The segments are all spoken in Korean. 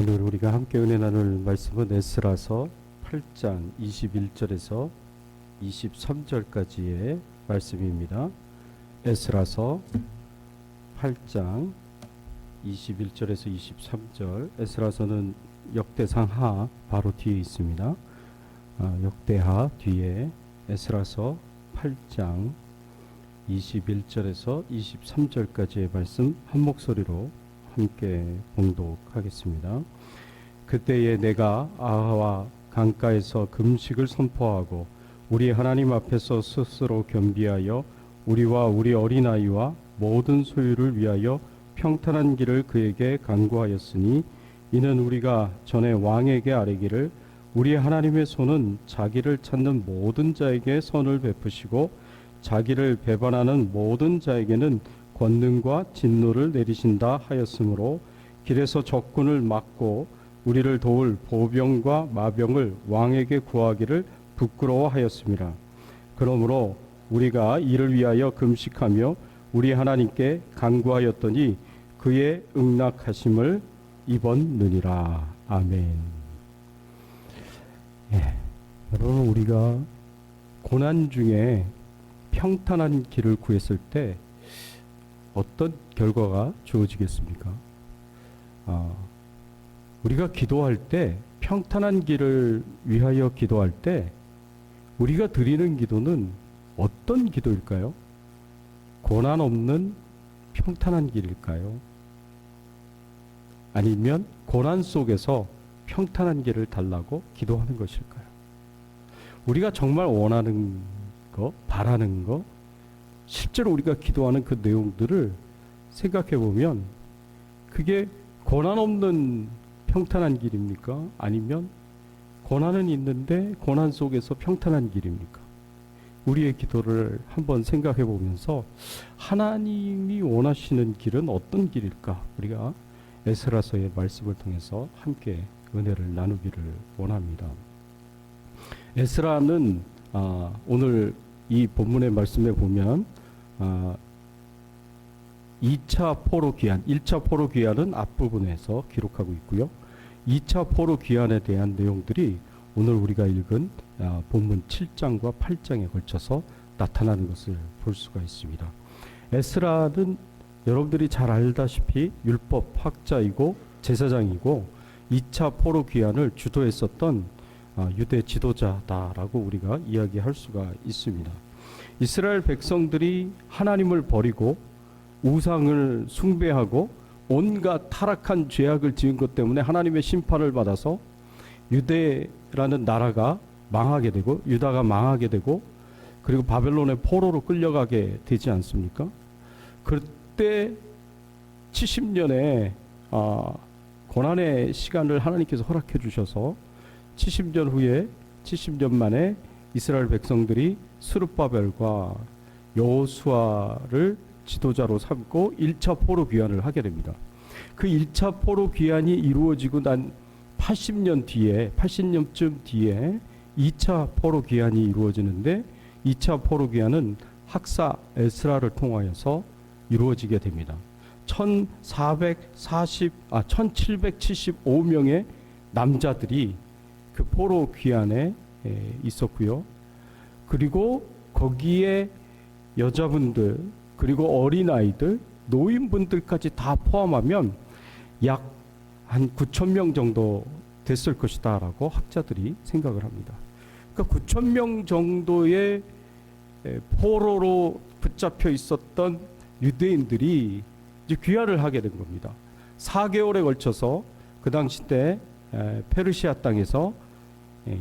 오늘 우리가 함께 은혜 나눌 말씀은 에스라서 8장 21절에서 23절까지의 말씀입니다. 에스라서 8장 21절에서 23절. 에스라서는 역대상 하 바로 뒤에 있습니다. 역대하 뒤에 에스라서 8장 21절에서 23절까지의 말씀 한 목소리로 함께 봉독하겠습니다. 그때에 내가 아하와 강가에서 금식을 선포하고 우리 하나님 앞에서 스스로 겸비하여 우리와 우리 어린아이와 모든 소유를 위하여 평탄한 길을 그에게 간구하였으니 이는 우리가 전에 왕에게 아뢰기를 우리 하나님의 손은 자기를 찾는 모든 자에게 선을 베푸시고 자기를 배반하는 모든 자에게는 권능과 진노를 내리신다 하였으므로 길에서 적군을 막고 우리를 도울 보병과 마병을 왕에게 구하기를 부끄러워하였습니다. 그러므로 우리가 이를 위하여 금식하며 우리 하나님께 간구하였더니 그의 응낙하심을 입었느니라. 아멘. 여러분, 우리가 고난 중에 평탄한 길을 구했을 때 어떤 결과가 주어지겠습니까? 우리가 기도할 때, 평탄한 길을 위하여 기도할 때 우리가 드리는 기도는 어떤 기도일까요? 고난 없는 평탄한 길일까요? 아니면 고난 속에서 평탄한 길을 달라고 기도하는 것일까요? 우리가 정말 원하는 거, 바라는 거, 실제로 우리가 기도하는 그 내용들을 생각해 보면 그게 고난 없는 평탄한 길입니까? 아니면 고난은 있는데 고난 속에서 평탄한 길입니까? 우리의 기도를 한번 생각해 보면서 하나님이 원하시는 길은 어떤 길일까? 우리가 에스라서의 말씀을 통해서 함께 은혜를 나누기를 원합니다. 에스라는 오늘 이 본문의 말씀에 보면 2차 포로 귀환, 1차 포로 귀환은 앞부분에서 기록하고 있고요. 2차 포로 귀환에 대한 내용들이 오늘 우리가 읽은 본문 7장과 8장에 걸쳐서 나타나는 것을 볼 수가 있습니다. 에스라는 여러분들이 잘 알다시피 율법 학자이고 제사장이고 2차 포로 귀환을 주도했었던 유대 지도자다라고 우리가 이야기할 수가 있습니다. 이스라엘 백성들이 하나님을 버리고 우상을 숭배하고 온갖 타락한 죄악을 지은 것 때문에 하나님의 심판을 받아서 유대라는 나라가 망하게 되고 유다가 망하게 되고 그리고 바벨론의 포로로 끌려가게 되지 않습니까? 그때 70년의 고난의 시간을 하나님께서 허락해 주셔서 70년 후에 70년 만에 이스라엘 백성들이 스룹바벨과 여호수아를 지도자로 삼고 1차 포로 귀환을 하게 됩니다. 그 1차 포로 귀환이 이루어지고 난 80년쯤 뒤에 2차 포로 귀환이 이루어지는데 2차 포로 귀환은 학사 에스라를 통하여서 이루어지게 됩니다. 1775명의 남자들이 그 포로 귀환에 있었고요. 그리고 거기에 여자분들 그리고 어린아이들 노인분들까지 다 포함하면 약 한 9,000명 정도 됐을 것이다 라고 학자들이 생각을 합니다. 그러니까 9,000명 정도의 포로로 붙잡혀 있었던 유대인들이 이제 귀환을 하게 된 겁니다. 4개월에 걸쳐서 그 당시 때 페르시아 땅에서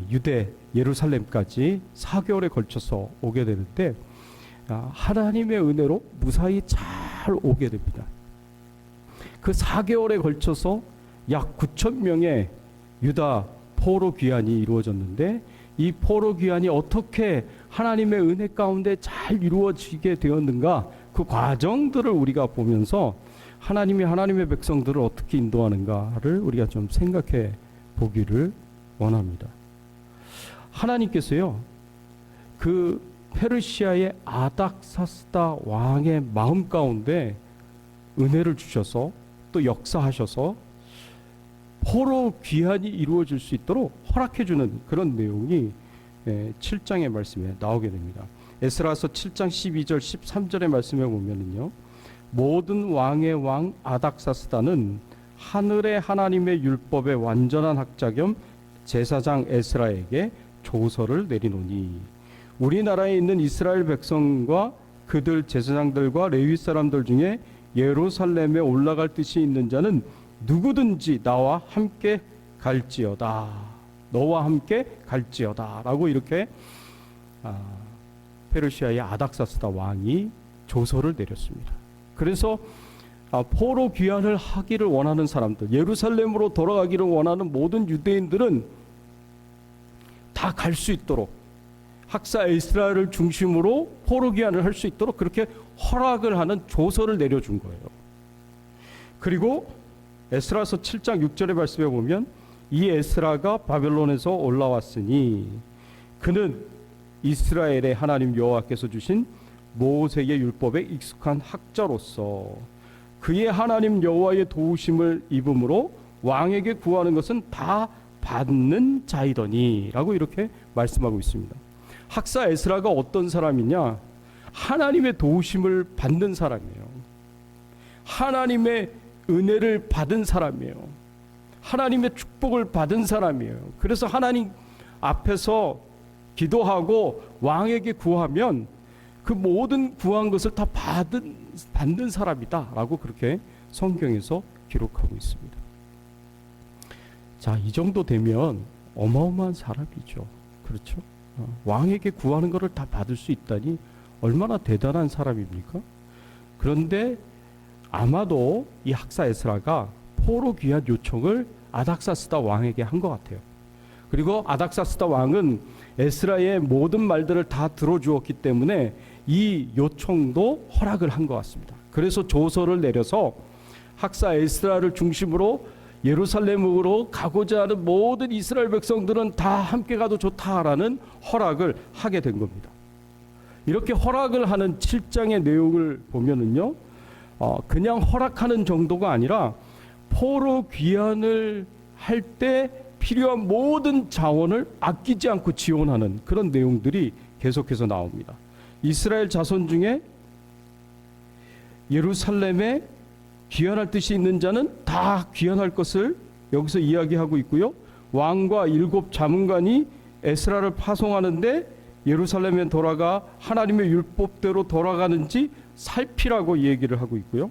유대 예루살렘까지 4개월에 걸쳐서 오게 되는데 하나님의 은혜로 무사히 잘 오게 됩니다. 그 4개월에 걸쳐서 약 9,000명의 유다 포로 귀환이 이루어졌는데 이 포로 귀환이 어떻게 하나님의 은혜 가운데 잘 이루어지게 되었는가, 그 과정들을 우리가 보면서 하나님이 하나님의 백성들을 어떻게 인도하는가를 우리가 좀 생각해 보기를 원합니다. 하나님께서요, 그 페르시아의 아닥사스다 왕의 마음 가운데 은혜를 주셔서 또 역사하셔서 포로 귀환이 이루어질 수 있도록 허락해주는 그런 내용이 7장의 말씀에 나오게 됩니다. 에스라서 7장 12절 13절의 말씀에 보면은요, 모든 왕의 왕 아닥사스다는 하늘의 하나님의 율법의 완전한 학자 겸 제사장 에스라에게 조서를 내리노니, 우리나라에 있는 이스라엘 백성과 그들 제사장들과 레위 사람들 중에 예루살렘에 올라갈 뜻이 있는 자는 누구든지 나와 함께 갈지어다. 너와 함께 갈지어다 라고 이렇게 페르시아의 아닥사스다 왕이 조서를 내렸습니다. 그래서 포로 귀환을 하기를 원하는 사람들, 예루살렘으로 돌아가기를 원하는 모든 유대인들은 다 갈 수 있도록, 학사 에스라를 중심으로 포로 귀환을 할 수 있도록 그렇게 허락을 하는 조서를 내려준 거예요. 그리고 에스라서 7장 6절의 말씀에 보면, 이 에스라가 바벨론에서 올라왔으니 그는 이스라엘의 하나님 여호와께서 주신 모세의 율법에 익숙한 학자로서 그의 하나님 여호와의 도우심을 입음으로 왕에게 구하는 것은 다 받는 자이더니 라고 이렇게 말씀하고 있습니다. 학사 에스라가 어떤 사람이냐? 하나님의 도우심을 받는 사람이에요. 하나님의 은혜를 받은 사람이에요. 하나님의 축복을 받은 사람이에요. 그래서 하나님 앞에서 기도하고 왕에게 구하면 그 모든 구한 것을 다 받는 사람이다 라고 그렇게 성경에서 기록하고 있습니다. 자, 이 정도 되면 어마어마한 사람이죠. 그렇죠? 왕에게 구하는 것을 다 받을 수 있다니 얼마나 대단한 사람입니까? 그런데 아마도 이 학사 에스라가 포로 귀환 요청을 아닥사스다 왕에게 한 것 같아요. 그리고 아닥사스다 왕은 에스라의 모든 말들을 다 들어주었기 때문에 이 요청도 허락을 한 것 같습니다. 그래서 조서를 내려서 학사 에스라를 중심으로 예루살렘으로 가고자 하는 모든 이스라엘 백성들은 다 함께 가도 좋다라는 허락을 하게 된 겁니다. 이렇게 허락을 하는 7장의 내용을 보면은요, 그냥 허락하는 정도가 아니라 포로 귀환을 할 때 필요한 모든 자원을 아끼지 않고 지원하는 그런 내용들이 계속해서 나옵니다. 이스라엘 자손 중에 예루살렘에 귀환할 뜻이 있는 자는 다 귀환할 것을 여기서 이야기하고 있고요. 왕과 7 자문관이 에스라를 파송하는데 예루살렘에 돌아가 하나님의 율법대로 돌아가는지 살피라고 얘기를 하고 있고요.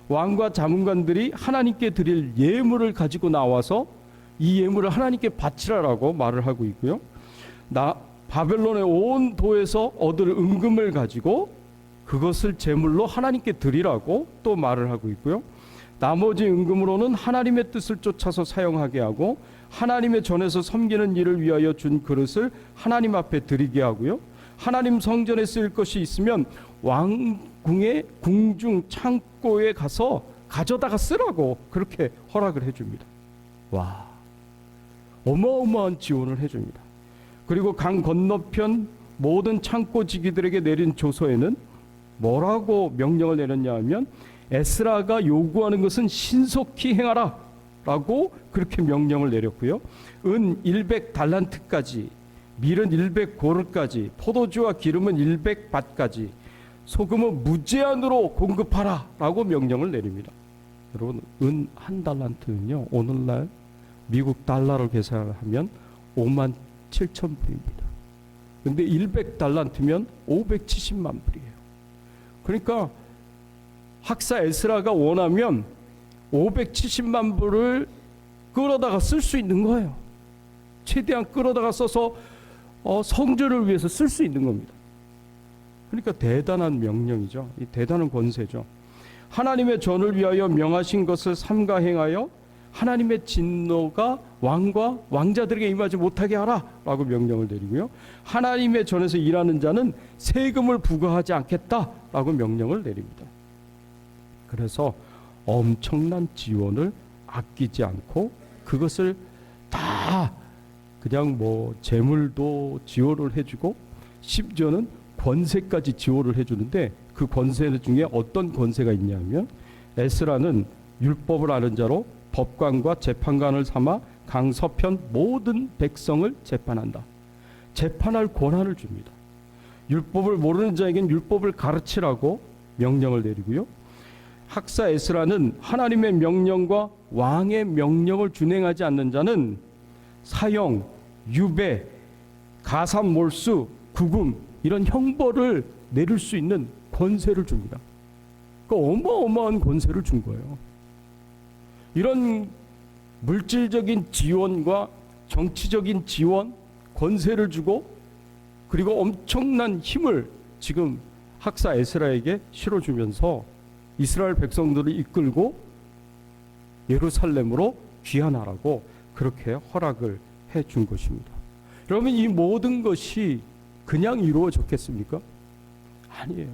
왕과 자문관들이 하나님께 드릴 예물을 가지고 나와서 이 예물을 하나님께 바치라라고 말을 하고 있고요. 바벨론의 온 도에서 얻을 은금을 가지고 그것을 제물로 하나님께 드리라고 또 말을 하고 있고요. 나머지 은금으로는 하나님의 뜻을 쫓아서 사용하게 하고 하나님의 전에서 섬기는 일을 위하여 준 그릇을 하나님 앞에 드리게 하고요. 하나님 성전에 쓰일 것이 있으면 왕궁의 궁중 창고에 가서 가져다가 쓰라고 그렇게 허락을 해줍니다. 와, 어마어마한 지원을 해줍니다. 그리고 강 건너편 모든 창고지기들에게 내린 조서에는 뭐라고 명령을 내렸냐 하면, 에스라가 요구하는 것은 신속히 행하라 라고 그렇게 명령을 내렸고요. 은 100달란트까지, 밀은 100고르까지, 포도주와 기름은 100밭까지, 소금은 무제한으로 공급하라 라고 명령을 내립니다. 여러분, 은 1달란트는요, 오늘날 미국 달러로 계산하면 57,000불입니다. 근데 100달란트면 570만 불이에요. 그러니까 학사 에스라가 원하면 570만 불을 끌어다가 쓸 수 있는 거예요. 최대한 끌어다가 써서 성전을 위해서 쓸 수 있는 겁니다. 그러니까 대단한 명령이죠. 이 대단한 권세죠. 하나님의 전을 위하여 명하신 것을 삼가 행하여 하나님의 진노가 왕과 왕자들에게 임하지 못하게 하라 라고 명령을 내리고요. 하나님의 전에서 일하는 자는 세금을 부과하지 않겠다 라고 명령을 내립니다. 그래서 엄청난 지원을 아끼지 않고 그것을 다 그냥 재물도 지원을 해주고 심지어는 권세까지 지원을 해주는데, 그 권세 중에 어떤 권세가 있냐면, 에스라는 율법을 아는 자로 법관과 재판관을 삼아 강서편 모든 백성을 재판한다. 재판할 권한을 줍니다. 율법을 모르는 자에겐 율법을 가르치라고 명령을 내리고요. 학사 에스라는 하나님의 명령과 왕의 명령을 준행하지 않는 자는 사형, 유배, 가산몰수, 구금 이런 형벌을 내릴 수 있는 권세를 줍니다. 그 어마어마한 권세를 준 거예요. 이런 물질적인 지원과 정치적인 지원, 권세를 주고 그리고 엄청난 힘을 지금 학사 에스라에게 실어주면서 이스라엘 백성들을 이끌고 예루살렘으로 귀환하라고 그렇게 허락을 해준 것입니다. 여러분, 이 모든 것이 그냥 이루어졌겠습니까? 아니에요.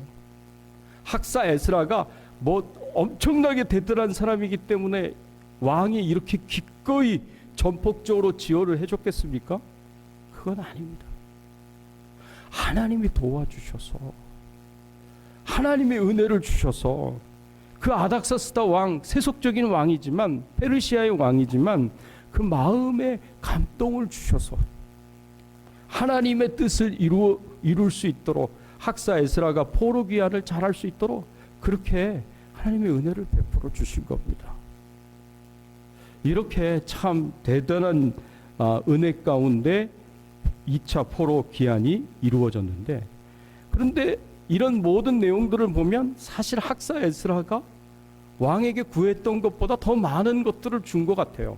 학사 에스라가 뭐 엄청나게 대단한 사람이기 때문에 왕이 이렇게 기꺼이 전폭적으로 지원을 해줬겠습니까? 그건 아닙니다. 하나님이 도와주셔서, 하나님의 은혜를 주셔서 그 아닥사스다 왕, 세속적인 왕이지만, 페르시아의 왕이지만 그 마음에 감동을 주셔서 하나님의 뜻을 이룰 수 있도록 학사 에스라가 포로 귀환을 잘할 수 있도록 그렇게 하나님의 은혜를 베풀어 주신 겁니다. 이렇게 참 대단한 은혜 가운데 2차 포로 귀환이 이루어졌는데, 그런데 이런 모든 내용들을 보면 사실 학사 에스라가 왕에게 구했던 것보다 더 많은 것들을 준 것 같아요.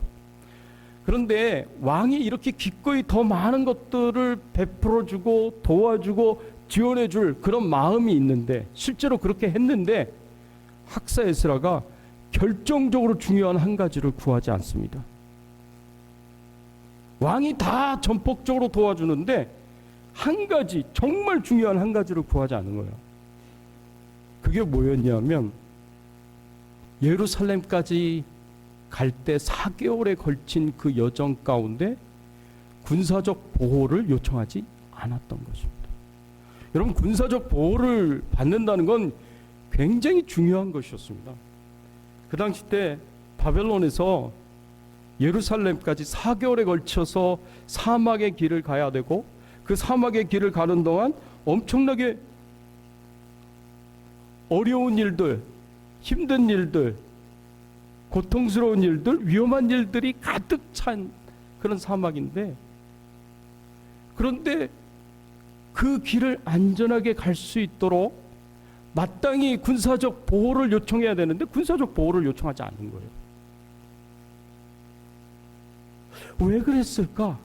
그런데 왕이 이렇게 기꺼이 더 많은 것들을 베풀어주고 도와주고 지원해줄 그런 마음이 있는데, 실제로 그렇게 했는데 학사 에스라가 결정적으로 중요한 한 가지를 구하지 않습니다. 왕이 다 전폭적으로 도와주는데 한 가지, 정말 중요한 한 가지를 구하지 않은 거예요. 그게 뭐였냐면 예루살렘까지 갈 때 4개월에 걸친 그 여정 가운데 군사적 보호를 요청하지 않았던 것입니다. 여러분, 군사적 보호를 받는다는 건 굉장히 중요한 것이었습니다. 그 당시 때 바벨론에서 예루살렘까지 4개월에 걸쳐서 사막의 길을 가야 되고, 그 사막의 길을 가는 동안 엄청나게 어려운 일들, 힘든 일들, 고통스러운 일들, 위험한 일들이 가득 찬 그런 사막인데, 그런데 그 길을 안전하게 갈 수 있도록 마땅히 군사적 보호를 요청해야 되는데 군사적 보호를 요청하지 않는 거예요. 왜 그랬을까?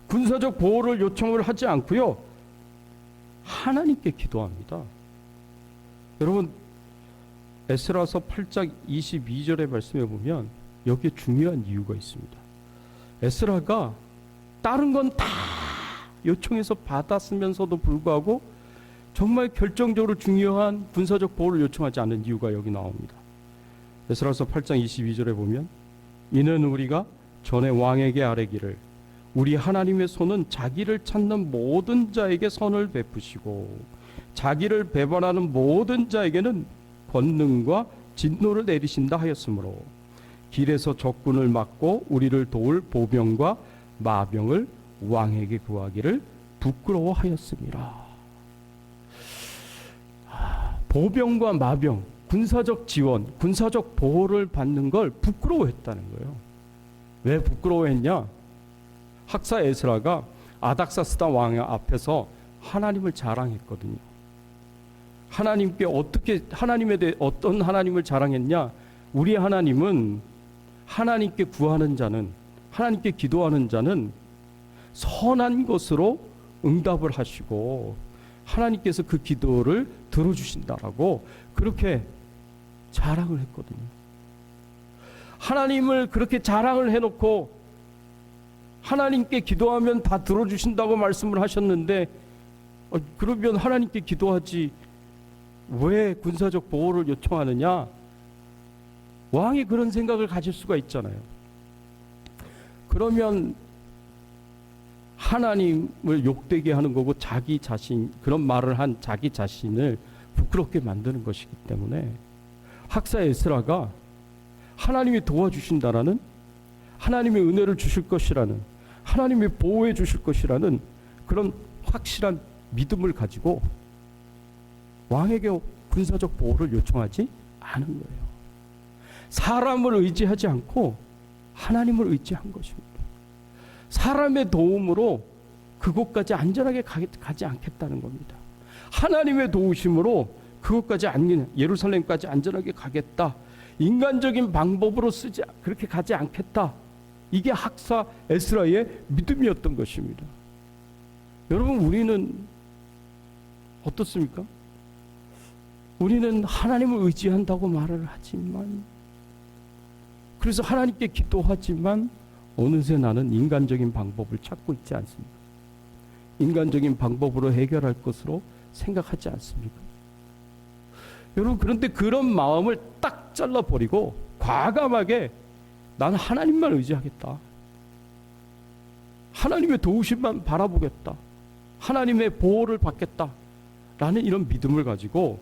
군사적 보호를 요청을 하지 않고요, 하나님께 기도합니다. 여러분, 에스라서 8장 22절의 말씀에 보면 여기에 중요한 이유가 있습니다. 에스라가 다른 건 다 요청해서 받았으면서도 불구하고 정말 결정적으로 중요한 군사적 보호를 요청하지 않는 이유가 여기 나옵니다. 에스라서 8장 22절에 보면, 이는 우리가 전에 왕에게 아뢰기를 우리 하나님의 손은 자기를 찾는 모든 자에게 선을 베푸시고 자기를 배반하는 모든 자에게는 권능과 진노를 내리신다 하였으므로 길에서 적군을 막고 우리를 도울 보병과 마병을 왕에게 구하기를 부끄러워하였습니다. 보병과 마병, 군사적 지원, 군사적 보호를 받는 걸 부끄러워했다는 거예요. 왜 부끄러워했냐? 학사 에스라가 아닥사스다 왕 앞에서 하나님을 자랑했거든요. 하나님께 하나님에 대해 어떤 하나님을 자랑했냐? 우리 하나님은 하나님께 구하는 자는, 하나님께 기도하는 자는 선한 것으로 응답을 하시고 하나님께서 그 기도를 들어주신다라고 그렇게 자랑을 했거든요. 하나님을 그렇게 자랑을 해놓고 하나님께 기도하면 다 들어주신다고 말씀을 하셨는데, 그러면 하나님께 기도하지 왜 군사적 보호를 요청하느냐? 왕이 그런 생각을 가질 수가 있잖아요. 그러면 하나님을 욕되게 하는 거고 자기 자신, 그런 말을 한 자기 자신을 부끄럽게 만드는 것이기 때문에 학사 에스라가 하나님이 도와주신다라는, 하나님의 은혜를 주실 것이라는, 하나님이 보호해 주실 것이라는 그런 확실한 믿음을 가지고 왕에게 군사적 보호를 요청하지 않은 거예요. 사람을 의지하지 않고 하나님을 의지한 것입니다. 사람의 도움으로 그곳까지 안전하게 가지 않겠다는 겁니다. 하나님의 도우심으로 그곳까지 예루살렘까지 안전하게 가겠다. 인간적인 방법으로 그렇게 가지 않겠다. 이게 학사 에스라의 믿음이었던 것입니다. 여러분, 우리는 어떻습니까? 우리는 하나님을 의지한다고 말을 하지만, 그래서 하나님께 기도하지만 어느새 나는 인간적인 방법을 찾고 있지 않습니까? 인간적인 방법으로 해결할 것으로 생각하지 않습니까? 여러분, 그런데 그런 마음을 딱 잘라버리고 과감하게 나는 하나님만 의지하겠다. 하나님의 도우심만 바라보겠다. 하나님의 보호를 받겠다. 라는 이런 믿음을 가지고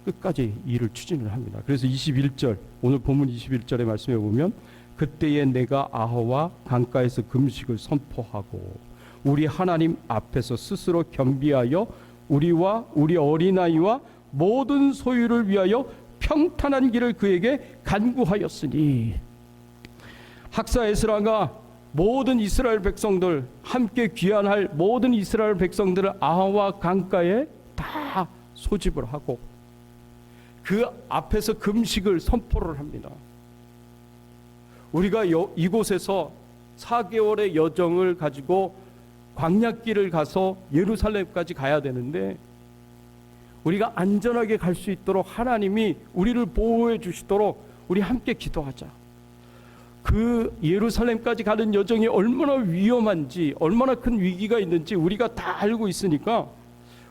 끝까지 일을 추진을 합니다. 그래서 21절, 오늘 본문 21절의 말씀에 보면, 그때에 내가 아하와 강가에서 금식을 선포하고 우리 하나님 앞에서 스스로 겸비하여 우리와 우리 어린아이와 모든 소유를 위하여 평탄한 길을 그에게 간구하였으니, 학사 에스라가 모든 이스라엘 백성들, 함께 귀환할 모든 이스라엘 백성들을 아하와 강가에 다 소집을 하고 그 앞에서 금식을 선포를 합니다. 우리가 이곳에서 4개월의 여정을 가지고 광야길을 가서 예루살렘까지 가야 되는데, 우리가 안전하게 갈 수 있도록 하나님이 우리를 보호해 주시도록 우리 함께 기도하자. 그 예루살렘까지 가는 여정이 얼마나 위험한지, 얼마나 큰 위기가 있는지 우리가 다 알고 있으니까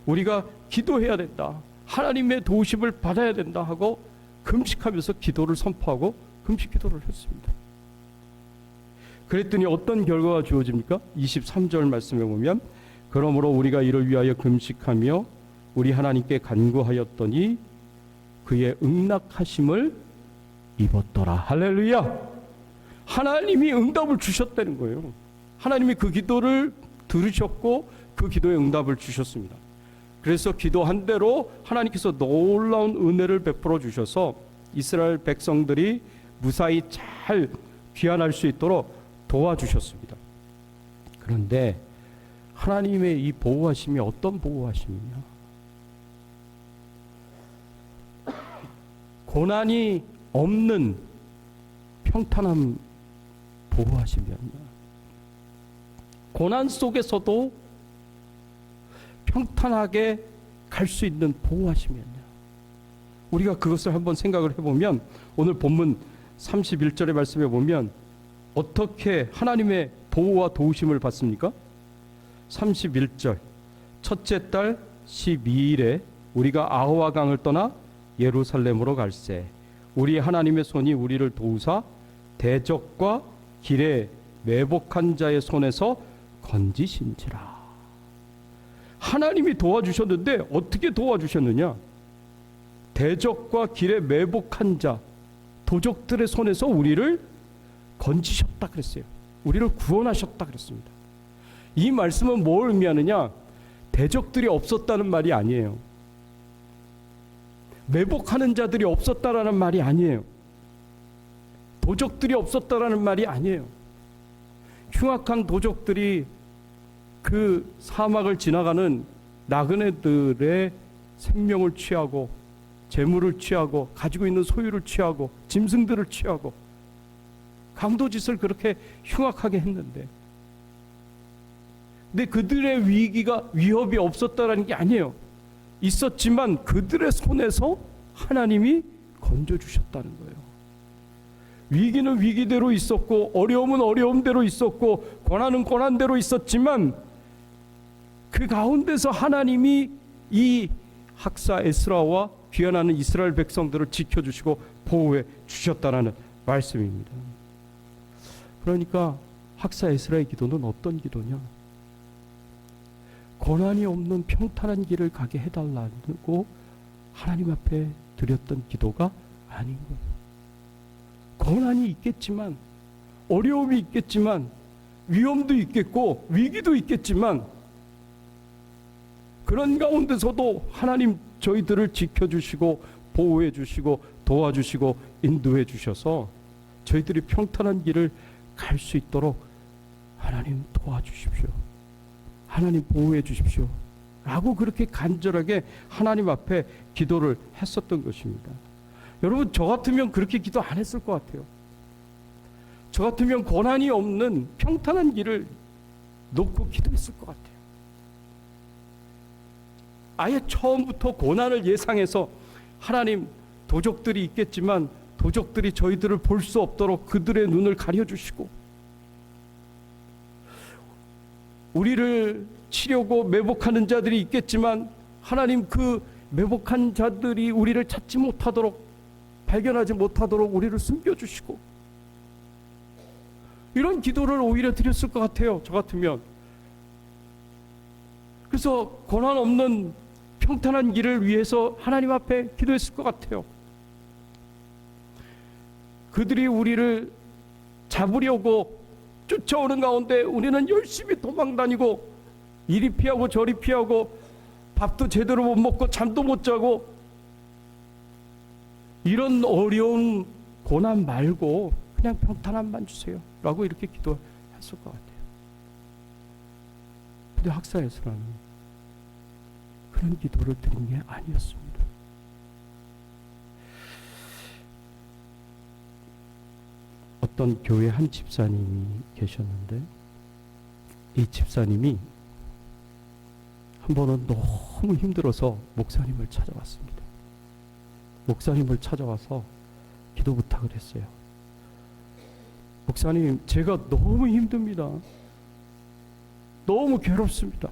우리가 기도해야 된다. 하나님의 도우심을 받아야 된다 하고 금식하면서 기도를 선포하고 금식 기도를 했습니다. 그랬더니 어떤 결과가 주어집니까? 23절 말씀에 보면, 그러므로 우리가 이를 위하여 금식하며 우리 하나님께 간구하였더니 그의 응낙하심을 입었더라. 할렐루야. 하나님이 응답을 주셨다는 거예요. 하나님이 그 기도를 들으셨고 그 기도에 응답을 주셨습니다. 그래서 기도한 대로 하나님께서 놀라운 은혜를 베풀어 주셔서 이스라엘 백성들이 무사히 잘 귀환할 수 있도록 도와주셨습니다. 그런데 하나님의 이 보호하심이 어떤 보호하심이냐? 고난이 없는 평탄한 보호하심이었냐? 고난 속에서도 평탄하게 갈 수 있는 보호하심이었냐? 우리가 그것을 한번 생각을 해보면, 오늘 본문 31절의 말씀에 보면 어떻게 하나님의 보호와 도우심을 받습니까? 31절, 첫째 달 12일에 우리가 아호와 강을 떠나 예루살렘으로 갈새 우리 하나님의 손이 우리를 도우사 대적과 길에 매복한 자의 손에서 건지신지라. 하나님이 도와주셨는데 어떻게 도와주셨느냐? 대적과 길에 매복한 자, 도적들의 손에서 우리를 건지셨다 그랬어요. 우리를 구원하셨다 그랬습니다. 이 말씀은 뭘 의미하느냐? 대적들이 없었다는 말이 아니에요. 매복하는 자들이 없었다라는 말이 아니에요. 도적들이 없었다라는 말이 아니에요. 흉악한 도적들이 그 사막을 지나가는 나그네들의 생명을 취하고 재물을 취하고 가지고 있는 소유를 취하고 짐승들을 취하고 강도짓을 그렇게 흉악하게 했는데, 근데 그들의 위협이 없었다라는 게 아니에요. 있었지만 그들의 손에서 하나님이 건져주셨다는 거예요. 위기는 위기대로 있었고 어려움은 어려움대로 있었고 고난은 고난대로 있었지만 그 가운데서 하나님이 이 학사 에스라와 귀환하는 이스라엘 백성들을 지켜주시고 보호해 주셨다라는 말씀입니다. 그러니까 학사 에스라의 기도는 어떤 기도냐? 고난이 없는 평탄한 길을 가게 해달라고 하나님 앞에 드렸던 기도가 아닌 거예요. 고난이 있겠지만, 어려움이 있겠지만, 위험도 있겠고 위기도 있겠지만, 그런 가운데서도 하나님 저희들을 지켜주시고 보호해 주시고 도와주시고 인도해 주셔서 저희들이 평탄한 길을 갈 수 있도록 하나님 도와주십시오. 하나님 보호해 주십시오. 라고 그렇게 간절하게 하나님 앞에 기도를 했었던 것입니다. 여러분, 저 같으면 그렇게 기도 안 했을 것 같아요. 저 같으면 고난이 없는 평탄한 길을 놓고 기도했을 것 같아요. 아예 처음부터 고난을 예상해서 하나님, 도적들이 있겠지만 도적들이 저희들을 볼 수 없도록 그들의 눈을 가려주시고 우리를 치려고 매복하는 자들이 있겠지만 하나님, 그 매복한 자들이 우리를 찾지 못하도록, 발견하지 못하도록 우리를 숨겨주시고, 이런 기도를 오히려 드렸을 것 같아요, 저 같으면. 그래서 고난 없는 평탄한 길을 위해서 하나님 앞에 기도했을 것 같아요. 그들이 우리를 잡으려고 쫓아오는 가운데 우리는 열심히 도망다니고 이리 피하고 저리 피하고 밥도 제대로 못 먹고 잠도 못 자고, 이런 어려운 고난 말고 그냥 평탄함만 주세요 라고 이렇게 기도했을 것 같아요. 근데 학사에서는 그런 기도를 드린 게 아니었습니다. 어떤 교회 한 집사님이 계셨는데, 이 집사님이 한 번은 너무 힘들어서 목사님을 찾아왔습니다. 목사님을 찾아와서 기도 부탁을 했어요. 목사님, 제가 너무 힘듭니다. 너무 괴롭습니다.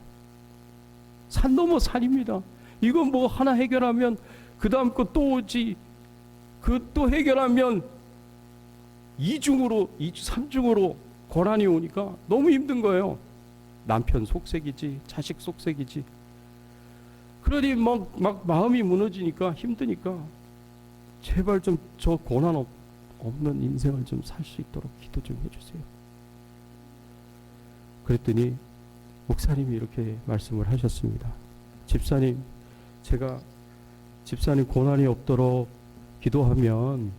산 넘어 산입니다. 이건 뭐 하나 해결하면 그 다음 거 또 오지. 그 또 해결하면 2중으로 3중으로 고난이 오니까 너무 힘든 거예요. 남편 속색이지, 자식 속색이지. 그러니 막 마음이 무너지니까, 힘드니까 제발 좀 저 고난 없는 인생을 좀 살 수 있도록 기도 좀 해주세요. 그랬더니 목사님이 이렇게 말씀을 하셨습니다. 집사님, 제가 집사님 고난이 없도록 기도하면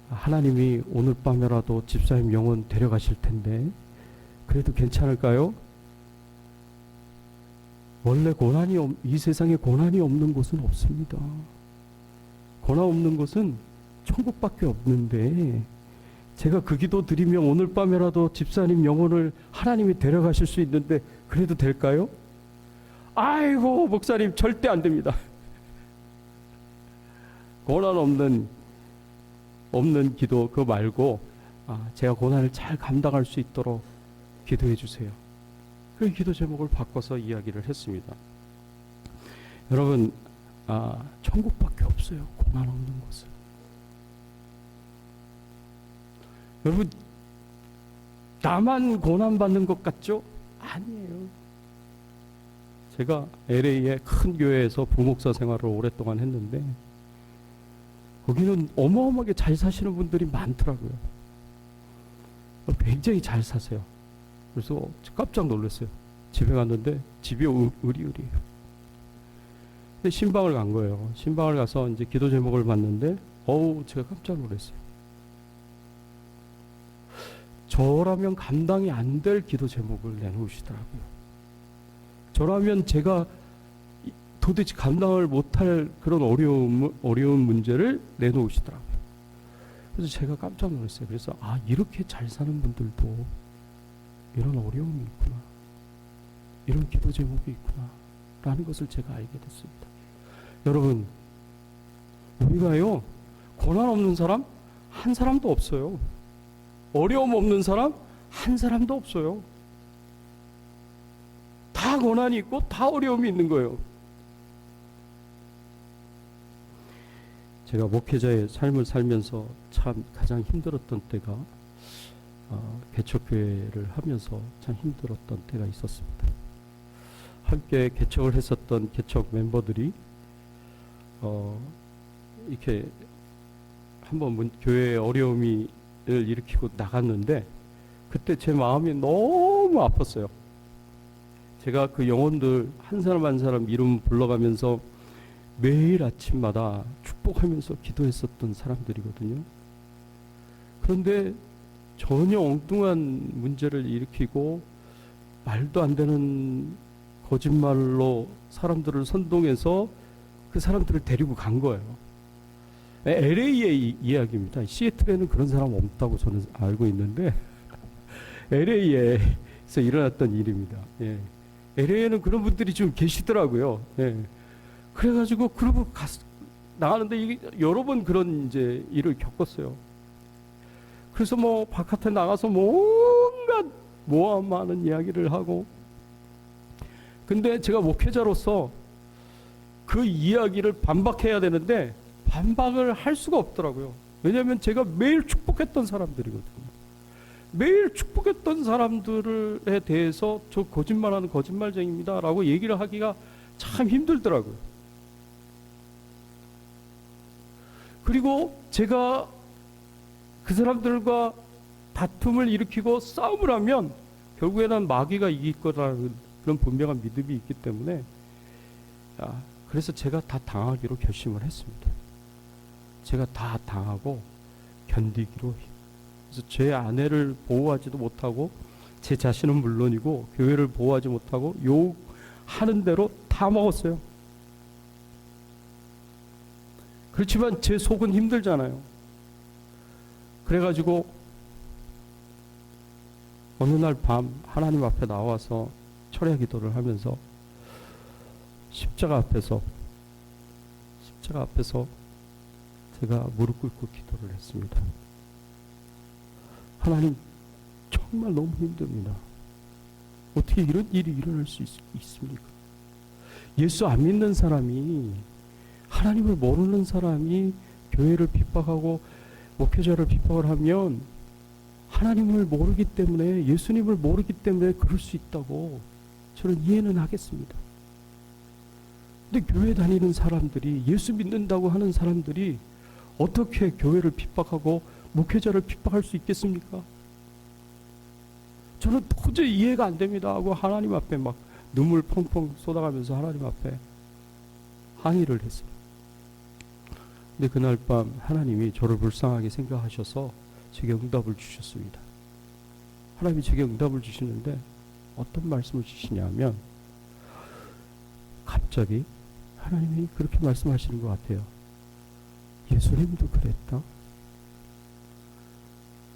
하나님이 오늘 밤에라도 집사님 영혼 데려가실 텐데 그래도 괜찮을까요? 원래 이 세상에 고난이 없는 곳은 없습니다. 고난 없는 곳은 천국밖에 없는데, 제가 그 기도 드리면 오늘 밤에라도 집사님 영혼을 하나님이 데려가실 수 있는데 그래도 될까요? 아이고, 목사님, 절대 안 됩니다. 고난 없는 기도 그거 말고 제가 고난을 잘 감당할 수 있도록 기도해 주세요. 그 기도 제목을 바꿔서 이야기를 했습니다. 여러분, 천국밖에 없어요, 고난 없는 곳은. 여러분, 나만 고난받는 것 같죠? 아니에요. 제가 LA의 큰 교회에서 부목사 생활을 오랫동안 했는데 거기는 어마어마하게 잘 사시는 분들이 많더라고요. 굉장히 잘 사세요. 그래서 깜짝 놀랐어요. 집에 갔는데 집이 으리으리해요. 근데 신방을 간 거예요. 신방을 가서 이제 기도 제목을 봤는데 제가 깜짝 놀랐어요. 저라면 감당이 안 될 기도 제목을 내놓으시더라고요. 저라면 제가 도대체 감당을 못할 그런 어려운 문제를 내놓으시더라고요. 그래서 제가 깜짝 놀랐어요. 그래서 이렇게 잘 사는 분들도 이런 어려움이 있구나, 이런 기도 제목이 있구나 라는 것을 제가 알게 됐습니다. 여러분, 우리가요, 고난 없는 사람 한 사람도 없어요. 어려움 없는 사람 한 사람도 없어요. 다 고난이 있고 다 어려움이 있는 거예요. 제가 목회자의 삶을 살면서 참 가장 힘들었던 때가 개척교회를 하면서 참 힘들었던 때가 있었습니다. 함께 개척을 했었던 개척 멤버들이 이렇게 한번 교회에 어려움을 일으키고 나갔는데 그때 제 마음이 너무 아팠어요. 제가 그 영혼들 한 사람 한 사람 이름 불러가면서 매일 아침마다 축복하면서 기도했었던 사람들이거든요. 그런데 전혀 엉뚱한 문제를 일으키고 말도 안 되는 거짓말로 사람들을 선동해서 그 사람들을 데리고 간 거예요. LA의 이야기입니다. 시애틀에는 그런 사람 없다고 저는 알고 있는데 LA에서 일어났던 일입니다. 예. LA에는 그런 분들이 좀 계시더라고요. 예. 그래가지고 그러고 나가는데 이게 여러 번 그런 이제 일을 겪었어요. 그래서 뭐 바깥에 나가서 뭔가 모함하는 이야기를 하고, 근데 제가 목회자로서 그 이야기를 반박해야 되는데 반박을 할 수가 없더라고요. 왜냐하면 제가 매일 축복했던 사람들이거든요. 매일 축복했던 사람들에 대해서 저 거짓말하는 거짓말쟁이입니다 라고 얘기를 하기가 참 힘들더라고요. 그리고 제가 그 사람들과 다툼을 일으키고 싸움을 하면 결국에는 마귀가 이길 거라는 그런 분명한 믿음이 있기 때문에 그래서 제가 다 당하기로 결심을 했습니다. 제가 다 당하고 견디기로. 그래서 제 아내를 보호하지도 못하고 제 자신은 물론이고 교회를 보호하지 못하고 욕하는 대로 다 먹었어요. 그렇지만 제 속은 힘들잖아요. 그래가지고 어느 날 밤 하나님 앞에 나와서 철야 기도를 하면서 십자가 앞에서 제가 무릎 꿇고 기도를 했습니다. 하나님, 정말 너무 힘듭니다. 어떻게 이런 일이 일어날 수 있습니까? 예수 안 믿는 사람이, 하나님을 모르는 사람이 교회를 핍박하고 목회자를 핍박을 하면 하나님을 모르기 때문에, 예수님을 모르기 때문에 그럴 수 있다고 저는 이해는 하겠습니다. 근데 교회 다니는 사람들이, 예수 믿는다고 하는 사람들이 어떻게 교회를 핍박하고 목회자를 핍박할 수 있겠습니까? 저는 도저히 이해가 안 됩니다 하고 하나님 앞에 막 눈물 펑펑 쏟아가면서 하나님 앞에 항의를 했어요. 근데 그날 밤 하나님이 저를 불쌍하게 생각하셔서 제게 응답을 주셨습니다. 하나님이 제게 응답을 주시는데 어떤 말씀을 주시냐면, 갑자기 하나님이 그렇게 말씀하시는 것 같아요. 예수님도 그랬다.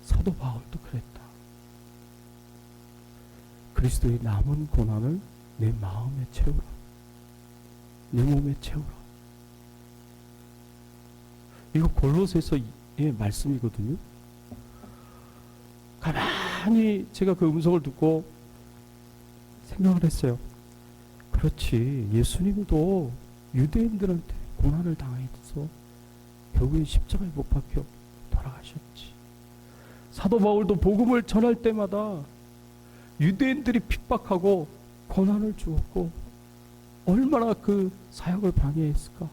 사도 바울도 그랬다. 그리스도의 남은 고난을 내 마음에 채우라. 내 몸에 채우라. 이거 골로새서의 말씀이거든요. 가만히 제가 그 음성을 듣고 생각을 했어요. 그렇지, 예수님도 유대인들한테 고난을 당해서 결국엔 십자가에 못 박혀 돌아가셨지. 사도 바울도 복음을 전할 때마다 유대인들이 핍박하고 고난을 주었고 얼마나 그 사역을 방해했을까.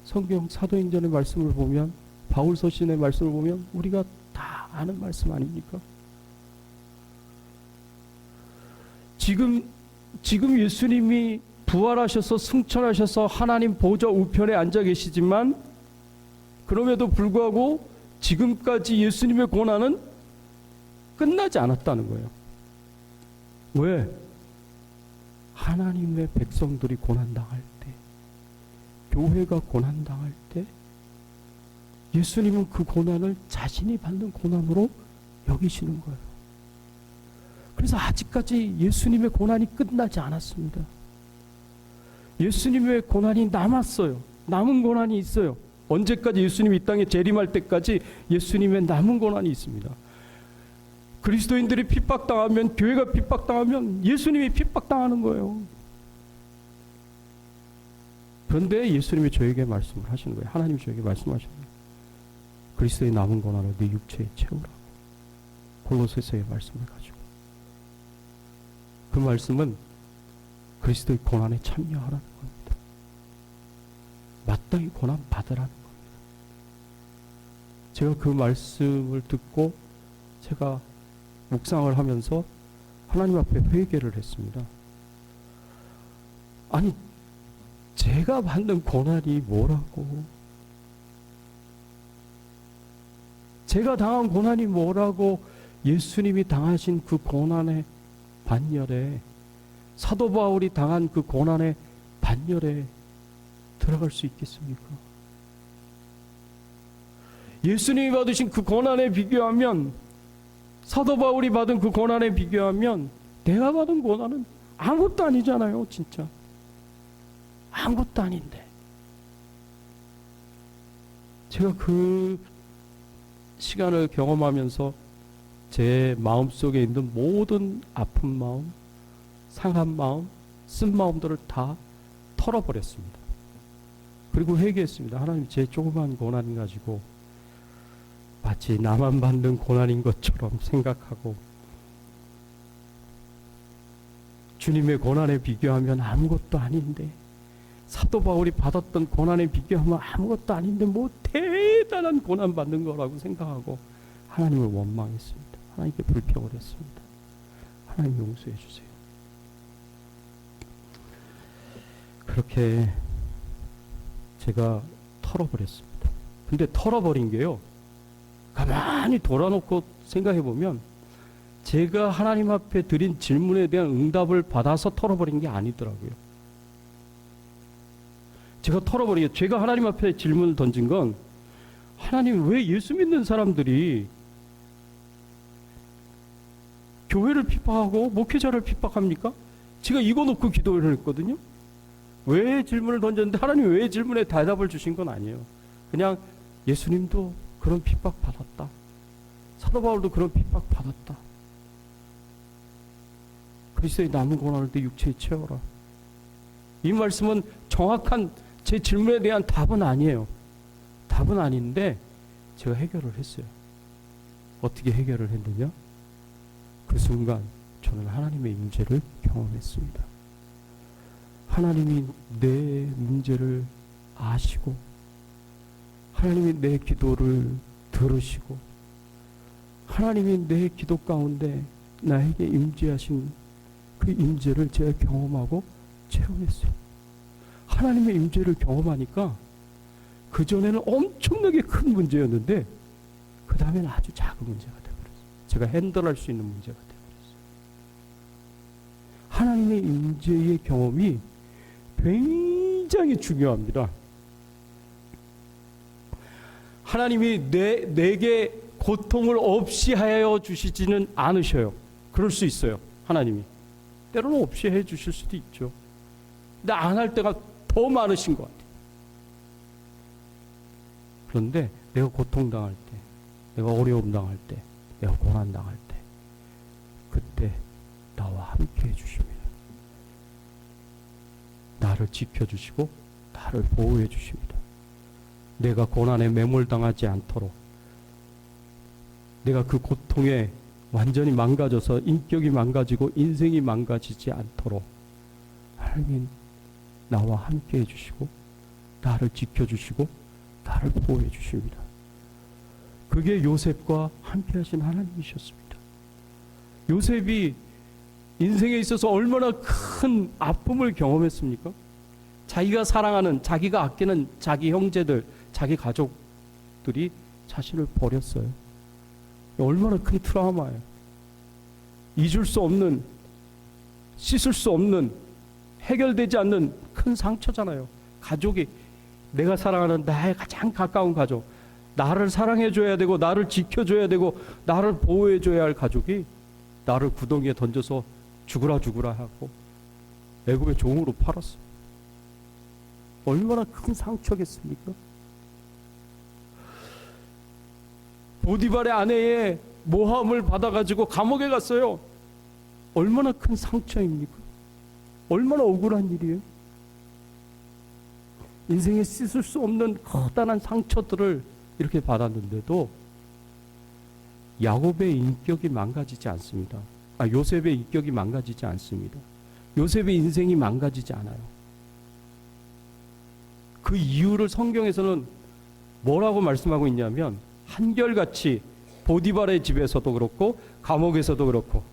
성경 사도행전의 말씀을 보면, 바울 서신의 말씀을 보면 우리가 다 아는 말씀 아닙니까? 지금 예수님이 부활하셔서 승천하셔서 하나님 보좌 우편에 앉아 계시지만, 그럼에도 불구하고 지금까지 예수님의 고난은 끝나지 않았다는 거예요. 왜? 하나님의 백성들이 고난당할 때, 교회가 고난당할 때 예수님은 그 고난을 자신이 받는 고난으로 여기시는 거예요. 그래서 아직까지 예수님의 고난이 끝나지 않았습니다. 예수님의 고난이 남았어요. 남은 고난이 있어요. 언제까지? 예수님이 이 땅에 재림할 때까지 예수님의 남은 고난이 있습니다. 그리스도인들이 핍박당하면, 교회가 핍박당하면 예수님이 핍박당하는 거예요. 그런데 예수님이 저에게 말씀을 하시는 거예요. 하나님이 저에게 말씀하시는 거예요. 그리스도의 남은 고난을 네 육체에 채우라고. 골로새서의 말씀을 가지고. 그 말씀은 그리스도의 고난에 참여하라는 겁니다. 마땅히 고난 받으라는 겁니다. 제가 그 말씀을 듣고 제가 묵상을 하면서 하나님 앞에 회개를 했습니다. 아니, 제가 받는 고난이 뭐라고? 제가 당한 고난이 뭐라고 예수님이 당하신 그 고난의 반열에, 사도 바울이 당한 그 고난의 반열에 들어갈 수 있겠습니까? 예수님이 받으신 그 고난에 비교하면, 사도 바울이 받은 그 고난에 비교하면 내가 받은 고난은 아무것도 아니잖아요. 진짜 아무것도 아닌데, 제가 그 시간을 경험하면서 제 마음속에 있는 모든 아픈 마음, 상한 마음, 쓴 마음들을 다 털어버렸습니다. 그리고 회개했습니다. 하나님, 제 조그만 고난 가지고 마치 나만 받는 고난인 것처럼 생각하고, 주님의 고난에 비교하면 아무것도 아닌데, 사도 바울이 받았던 고난에 비교하면 아무것도 아닌데 뭐 대단한 고난 받는 거라고 생각하고 하나님을 원망했습니다. 하나님께 불평을 했습니다. 하나님 용서해 주세요. 그렇게 제가 털어버렸습니다. 근데 털어버린 게요, 가만히 돌아놓고 생각해 보면 제가 하나님 앞에 드린 질문에 대한 응답을 받아서 털어버린 게 아니더라고요. 제가 털어버린 게, 제가 하나님 앞에 질문을 던진 건, 하나님, 왜 예수 믿는 사람들이 교회를 핍박하고 목회자를 핍박합니까? 제가 이거 놓고 기도를 했거든요. 왜 질문을 던졌는데 하나님 왜 질문에 대답을 주신 건 아니에요. 그냥 예수님도 그런 핍박 받았다, 사도 바울도 그런 핍박 받았다, 그리스도의 남은 고난을 내 육체에 채워라. 이 말씀은 정확한 제 질문에 대한 답은 아니에요. 답은 아닌데 제가 해결을 했어요. 어떻게 해결을 했느냐? 그 순간 저는 하나님의 임재를 경험했습니다. 하나님이 내 문제를 아시고, 하나님이 내 기도를 들으시고, 하나님이 내 기도 가운데 나에게 임재하신 그 임재를 제가 경험하고 체험했어요. 하나님의 임재를 경험하니까 그전에는 엄청나게 큰 문제였는데 그 다음에는 아주 작은 문제가 되어버렸어요. 제가 핸들할 수 있는 문제가 되어버렸어요. 하나님의 임재의 경험이 굉장히 중요합니다. 하나님이 내게 고통을 없이 하여 주시지는 않으셔요. 그럴 수 있어요. 하나님이 때로는 없이 해 주실 수도 있죠. 근데 안 할 때가 더 많으신 것 같아요. 그런데 내가 고통당할 때, 내가 어려움 당할 때, 내가 고난 당할 때, 그때 나와 함께 해주십니다. 나를 지켜주시고 나를 보호해 주십니다. 내가 고난에 매몰당하지 않도록, 내가 그 고통에 완전히 망가져서 인격이 망가지고 인생이 망가지지 않도록 하나님 나와 함께 해주시고 나를 지켜주시고 나를 보호해 주십니다. 그게 요셉과 함께 하신 하나님이셨습니다. 요셉이 인생에 있어서 얼마나 큰 아픔을 경험했습니까? 자기가 사랑하는, 자기가 아끼는 자기 형제들, 자기 가족들이 자신을 버렸어요. 얼마나 큰 트라우마예요. 잊을 수 없는, 씻을 수 없는, 해결되지 않는 큰 상처잖아요. 가족이, 내가 사랑하는 나의 가장 가까운 가족, 나를 사랑해줘야 되고 나를 지켜줘야 되고 나를 보호해줘야 할 가족이 나를 구덩이에 던져서 죽으라 죽으라 하고 애굽의 종으로 팔았어요. 얼마나 큰 상처겠습니까? 보디발의 아내의 모함을 받아가지고 감옥에 갔어요. 얼마나 큰 상처입니까? 얼마나 억울한 일이에요? 인생에 씻을 수 없는 커다란 상처들을 이렇게 받았는데도 야곱의 인격이 망가지지 않습니다. 요셉의 인격이 망가지지 않습니다. 요셉의 인생이 망가지지 않아요. 그 이유를 성경에서는 뭐라고 말씀하고 있냐면 한결같이 보디발의 집에서도 그렇고 감옥에서도 그렇고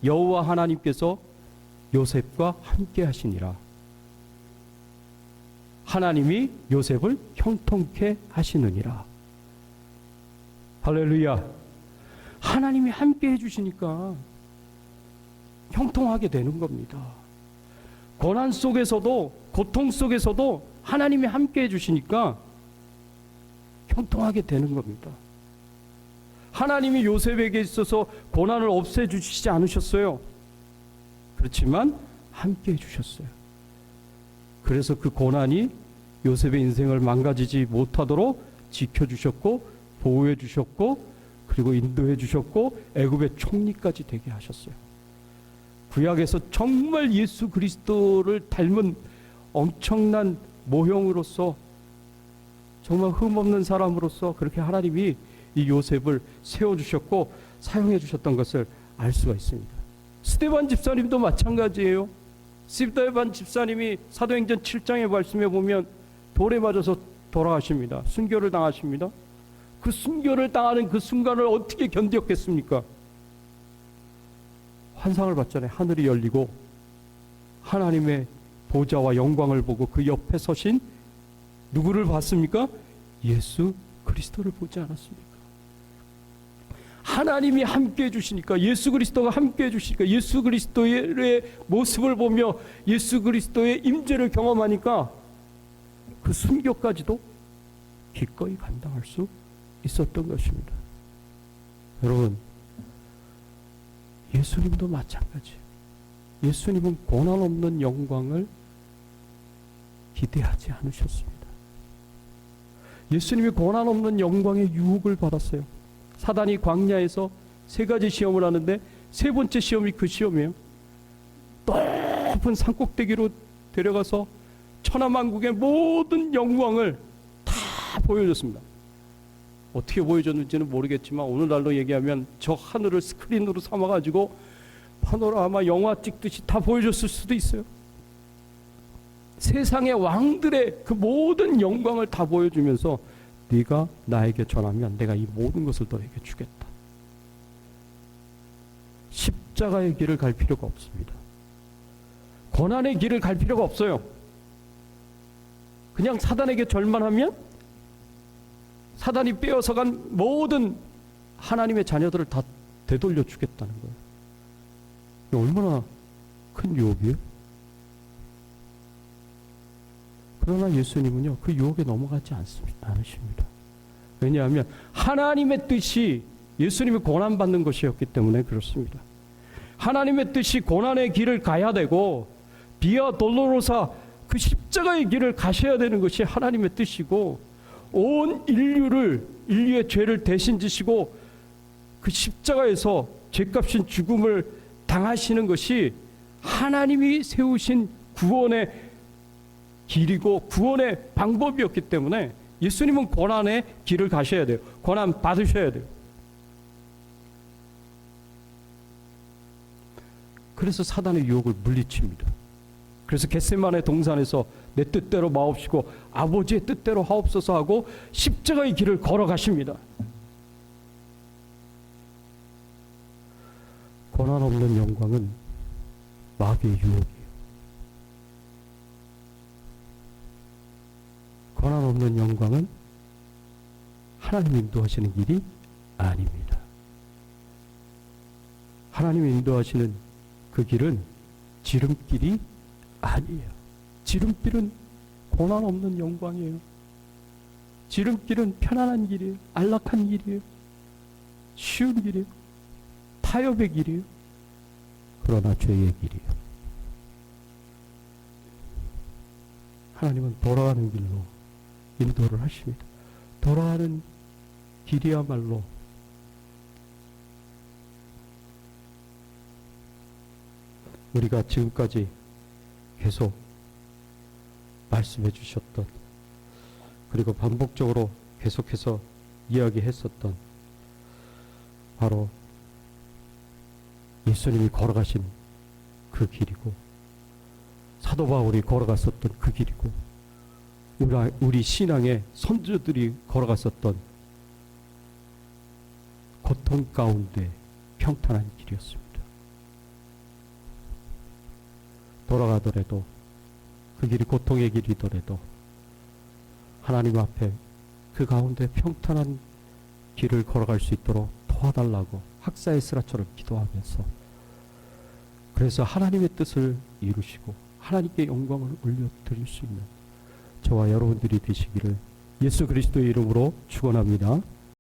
여호와 하나님께서 요셉과 함께 하시니라. 하나님이 요셉을 형통케 하시느니라. 할렐루야. 하나님이 함께 해주시니까 형통하게 되는 겁니다. 고난 속에서도, 고통 속에서도 하나님이 함께 해주시니까 형통하게 되는 겁니다. 하나님이 요셉에게 있어서 고난을 없애주시지 않으셨어요. 그렇지만 함께 해주셨어요. 그래서 그 고난이 요셉의 인생을 망가지지 못하도록 지켜주셨고, 보호해주셨고, 그리고 인도해주셨고, 애굽의 총리까지 되게 하셨어요. 구약에서 정말 예수 그리스도를 닮은 엄청난 모형으로서, 정말 흠없는 사람으로서 그렇게 하나님이 이 요셉을 세워주셨고 사용해주셨던 것을 알 수가 있습니다. 스데반 집사님도 마찬가지예요. 스데반 집사님이 사도행전 7장의 말씀에 보면 돌에 맞아서 돌아가십니다. 순교를 당하십니다. 그 순교를 당하는 그 순간을 어떻게 견뎠겠습니까? 환상을 봤잖아요. 하늘이 열리고 하나님의 보좌와 영광을 보고 그 옆에 서신 누구를 봤습니까? 예수 그리스도를 보지 않았습니까? 하나님이 함께 해주시니까, 예수 그리스도가 함께 해주시니까, 예수 그리스도의 모습을 보며 예수 그리스도의 임재를 경험하니까 그 순교까지도 기꺼이 감당할 수 있었던 것입니다. 여러분, 예수님도 마찬가지예요. 예수님은 고난 없는 영광을 기대하지 않으셨습니다. 예수님이 고난 없는 영광의 유혹을 받았어요. 사단이 광야에서 세 가지 시험을 하는데 세 번째 시험이 그 시험이에요. 높은 산꼭대기로 데려가서 천하만국의 모든 영광을 다 보여줬습니다. 어떻게 보여줬는지는 모르겠지만 오늘날로 얘기하면 저 하늘을 스크린으로 삼아가지고 파노라마 영화 찍듯이 다 보여줬을 수도 있어요. 세상의 왕들의 그 모든 영광을 다 보여주면서 네가 나에게 전하면 내가 이 모든 것을 너에게 주겠다. 십자가의 길을 갈 필요가 없습니다. 고난의 길을 갈 필요가 없어요. 그냥 사단에게 절만하면 사단이 빼앗아간 모든 하나님의 자녀들을 다 되돌려 주겠다는 거예요. 얼마나 큰 유혹이에요? 그러나 예수님은요, 그 유혹에 넘어가지 않으십니다. 왜냐하면 하나님의 뜻이 예수님이 고난받는 것이었기 때문에 그렇습니다. 하나님의 뜻이 고난의 길을 가야 되고 비아 돌로로사 그 십자가의 길을 가셔야 되는 것이 하나님의 뜻이고, 온 인류의 죄를 대신 지시고 그 십자가에서 죄값인 죽음을 당하시는 것이 하나님이 세우신 구원의 길이고 구원의 방법이었기 때문에 예수님은 고난의 길을 가셔야 돼요. 고난 받으셔야 돼요. 그래서 사단의 유혹을 물리칩니다. 그래서 겟세마네 동산에서 내 뜻대로 마옵시고 아버지의 뜻대로 하옵소서 하고 십자가의 길을 걸어가십니다. 고난 없는 영광은 마귀의 유혹이에요. 고난 없는 영광은 하나님 인도하시는 길이 아닙니다. 하나님이 인도하시는 그 길은 지름길이 아니에요. 지름길은 고난 없는 영광이에요. 지름길은 편안한 길이에요. 안락한 길이에요. 쉬운 길이에요. 타협의 길이에요. 그러나 죄의 길이에요. 하나님은 돌아가는 길로 인도를 하십니다. 돌아가는 길이야말로 우리가 지금까지 계속 말씀해 주셨던, 그리고 반복적으로 계속해서 이야기했었던 바로 예수님이 걸어가신 그 길이고, 사도 바울이 걸어갔었던 그 길이고, 우리 신앙의 선조들이 걸어갔었던 고통 가운데 평탄한 길이었습니다. 돌아가더라도 그 길이 고통의 길이더라도 하나님 앞에 그 가운데 평탄한 길을 걸어갈 수 있도록 도와달라고 학사 에스라처럼 기도하면서, 그래서 하나님의 뜻을 이루시고 하나님께 영광을 올려드릴 수 있는 저와 여러분들이 되시기를 예수 그리스도의 이름으로 축원합니다.